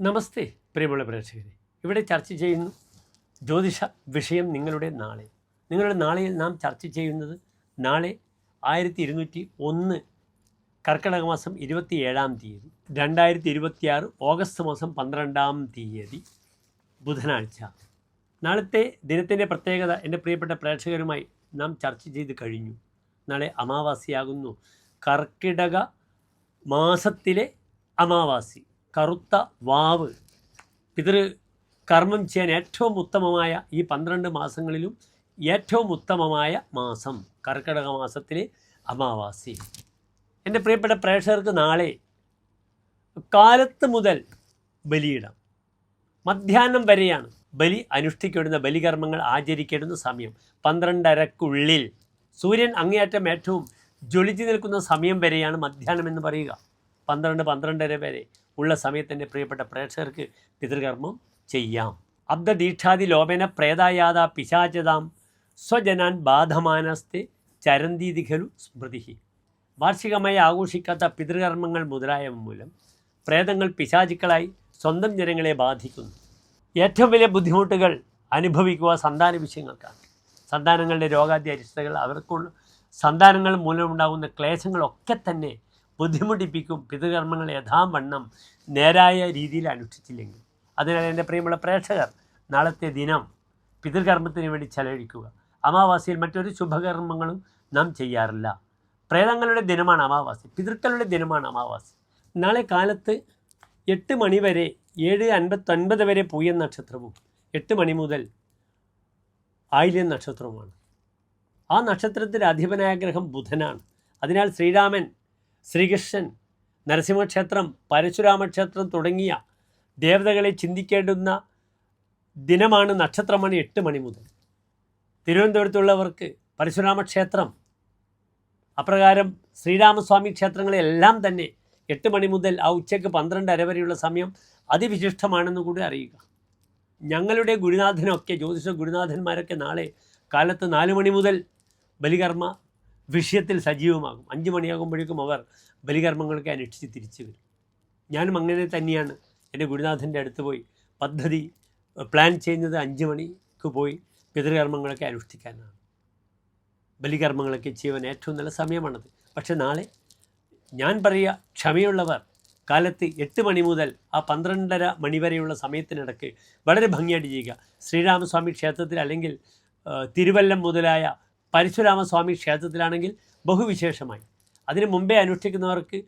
നമസ്തേ പ്രിയമുള്ള പ്രേക്ഷകരെ, ഇവിടെ ചർച്ച ചെയ്യുന്നു ജ്യോതിഷ വിഷയം നിങ്ങളുടെ നാളെയിൽ നാം ചർച്ച ചെയ്യുന്നത് നാളെ 1201 കർക്കിടക മാസം 27-ാം തീയതി 2026 ഓഗസ്റ്റ് മാസം 12-ാം തീയതി ബുധനാഴ്ച. നാളത്തെ ദിനത്തിൻ്റെ പ്രത്യേകത എൻ്റെ പ്രിയപ്പെട്ട പ്രേക്ഷകരുമായി നാം ചർച്ച ചെയ്ത് കഴിഞ്ഞു. നാളെ അമാവാസിയാകുന്നു. കർക്കിടക മാസത്തിലെ അമാവാസി, കറുത്ത വാവ്. പിതൃ കർമ്മം ചെയ്യാൻ ഏറ്റവും ഉത്തമമായ ഈ 12 മാസങ്ങളിലും ഏറ്റവും ഉത്തമമായ മാസം കർക്കിടക മാസത്തിലെ അമാവാസി. എൻ്റെ പ്രിയപ്പെട്ട പ്രേക്ഷകർക്ക് നാളെ കാലത്ത് മുതൽ ബലിയിടാം. മധ്യാഹ്നം വരെയാണ് ബലി അനുഷ്ഠിക്കേണ്ടുന്ന, ബലികർമ്മങ്ങൾ ആചരിക്കേണ്ടുന്ന സമയം. 12:30-ക്കുള്ളിൽ സൂര്യൻ അങ്ങേയറ്റം ഏറ്റവും ജ്വലിച്ചു നിൽക്കുന്ന സമയം വരെയാണ് മധ്യാഹ്നം എന്ന് പറയുക. 12-12:30 വരെ ഉള്ള സമയത്തിൻ്റെ പ്രിയപ്പെട്ട പ്രേക്ഷകർക്ക് പിതൃകർമ്മം ചെയ്യാം. അബ്ദദീക്ഷാദി ലോപന പ്രേതായാത പിശാചതാം സ്വജനാൻ ബാധമാനസ്തെ ചരന്തീതി ഖലു സ്മൃതി. വാർഷികമായി ആഘോഷിക്കാത്ത പിതൃകർമ്മങ്ങൾ മുതലായവ മൂലം പ്രേതങ്ങൾ പിശാചുക്കളായി സ്വന്തം ജനങ്ങളെ ബാധിക്കുന്നു. ഏറ്റവും വലിയ ബുദ്ധിമുട്ടുകൾ അനുഭവിക്കുക സന്താന വിഷയങ്ങൾക്കാണ്. സന്താനങ്ങളുടെ രോഗാദ്യ അരിഷ്ടകൾ, അവർക്കുള്ള സന്താനങ്ങൾ മൂലമുണ്ടാകുന്ന ക്ലേശങ്ങളൊക്കെ തന്നെ ബുദ്ധിമുട്ടിപ്പിക്കും പിതൃകർമ്മങ്ങൾ യഥാവണ്ണം നേരായ രീതിയിൽ അനുഷ്ഠിച്ചില്ലെങ്കിൽ. അതിനാൽ എൻ്റെ പ്രിയമുള്ള പ്രേക്ഷകർ, നാളത്തെ ദിനം പിതൃകർമ്മത്തിന് വേണ്ടി ചെലവഴിക്കുക. അമാവാസിയിൽ മറ്റൊരു ശുഭകർമ്മങ്ങളും നാം ചെയ്യാറില്ല. പ്രേതങ്ങളുടെ ദിനമാണ് അമാവാസി, പിതൃക്കളുടെ ദിനമാണ് അമാവാസി. നാളെ കാലത്ത് 8 മണി വരെ 7:59 വരെ പൂയം നക്ഷത്രവും 8 മണി മുതൽ ആയില്യം നക്ഷത്രവുമാണ്. ആ നക്ഷത്രത്തിൻ്റെ അധിപനായ ഗ്രഹം ബുധനാണ്. അതിനാൽ ശ്രീരാമൻ, ശ്രീകൃഷ്ണൻ, നരസിംഹക്ഷേത്രം, പരശുരാമക്ഷേത്രം തുടങ്ങിയ ദേവതകളെ ചിന്തിക്കേണ്ടുന്ന ദിനമാണ്, നക്ഷത്രമാണ് 8 മണി മുതൽ. തിരുവനന്തപുരത്തുള്ളവർക്ക് പരശുരാമക്ഷേത്രം, അപ്രകാരം ശ്രീരാമസ്വാമി ക്ഷേത്രങ്ങളെല്ലാം തന്നെ 8 മണി മുതൽ ആ ഉച്ചയ്ക്ക് 12:30 വരെയുള്ള സമയം അതിവിശിഷ്ടമാണെന്ന് കൂടി അറിയുക. ഞങ്ങളുടെ ഗുരുനാഥനൊക്കെ, ജ്യോതിഷ ഗുരുനാഥന്മാരൊക്കെ നാളെ കാലത്ത് 4 മണി മുതൽ ബലികർമ്മ വിഷയത്തിൽ സജീവമാകും. 5 മണിയാകുമ്പോഴേക്കും അവർ ബലികർമ്മങ്ങളൊക്കെ അനുഷ്ഠിച്ച് തിരിച്ചു വരും. ഞാനും അങ്ങനെ തന്നെയാണ്. എൻ്റെ ഗുരുനാഥൻ്റെ അടുത്ത് പോയി പദ്ധതി പ്ലാൻ ചെയ്യുന്നത് 5 മണിക്ക് പോയി പിതൃകർമ്മങ്ങളൊക്കെ അനുഷ്ഠിക്കാനാണ്. ബലികർമ്മങ്ങളൊക്കെ ചെയ്യുവാൻ ഏറ്റവും നല്ല സമയമാണത്. പക്ഷെ നാളെ ഞാൻ പറയുക, ക്ഷമയുള്ളവർ കാലത്ത് 8 മണി മുതൽ ആ 12:30 മണി വരെയുള്ള സമയത്തിനിടയ്ക്ക് വളരെ ഭംഗിയായിട്ട് ചെയ്യുക. ശ്രീരാമസ്വാമി ക്ഷേത്രത്തിൽ അല്ലെങ്കിൽ തിരുവല്ലം മുതലായ പരശുരാമസ്വാമി ക്ഷേത്രത്തിലാണെങ്കിൽ ബഹുവിശേഷമായി. അതിന് മുമ്പേ അനുഷ്ഠിക്കുന്നവർക്ക്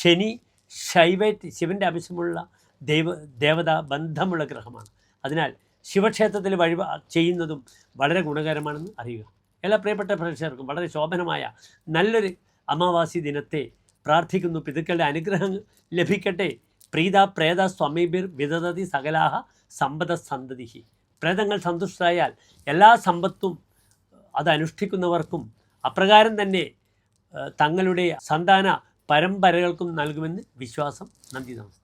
ശനി, ശൈവറ്റ്, ശിവൻ്റെ അംശമുള്ള ദേവതാ ബന്ധമുള്ള ഗ്രഹമാണ്. അതിനാൽ ശിവക്ഷേത്രത്തിൽ ചെയ്യുന്നതും വളരെ ഗുണകരമാണെന്ന് അറിയുക. എല്ലാ പ്രിയപ്പെട്ട പ്രേക്ഷകർക്കും വളരെ ശോഭനമായ നല്ലൊരു അമാവാസി ദിനത്തെ പ്രാർത്ഥിക്കുന്നു. പിതൃക്കളുടെ അനുഗ്രഹം ലഭിക്കട്ടെ. പ്രീത പ്രേത സ്വമീബിർ വിദതതി സകലാഹ സമ്പദ സന്തതി. പ്രേതങ്ങൾ സന്തുഷ്ടരായാൽ എല്ലാ സമ്പത്തും അത് അനുഷ്ഠിക്കുന്നവർക്കും അപ്രകാരം തന്നെ തങ്ങളുടെ സന്താന പരമ്പരകൾക്കും നൽകുമെന്ന് വിശ്വാസം. നന്ദി, നമസ്കാരം.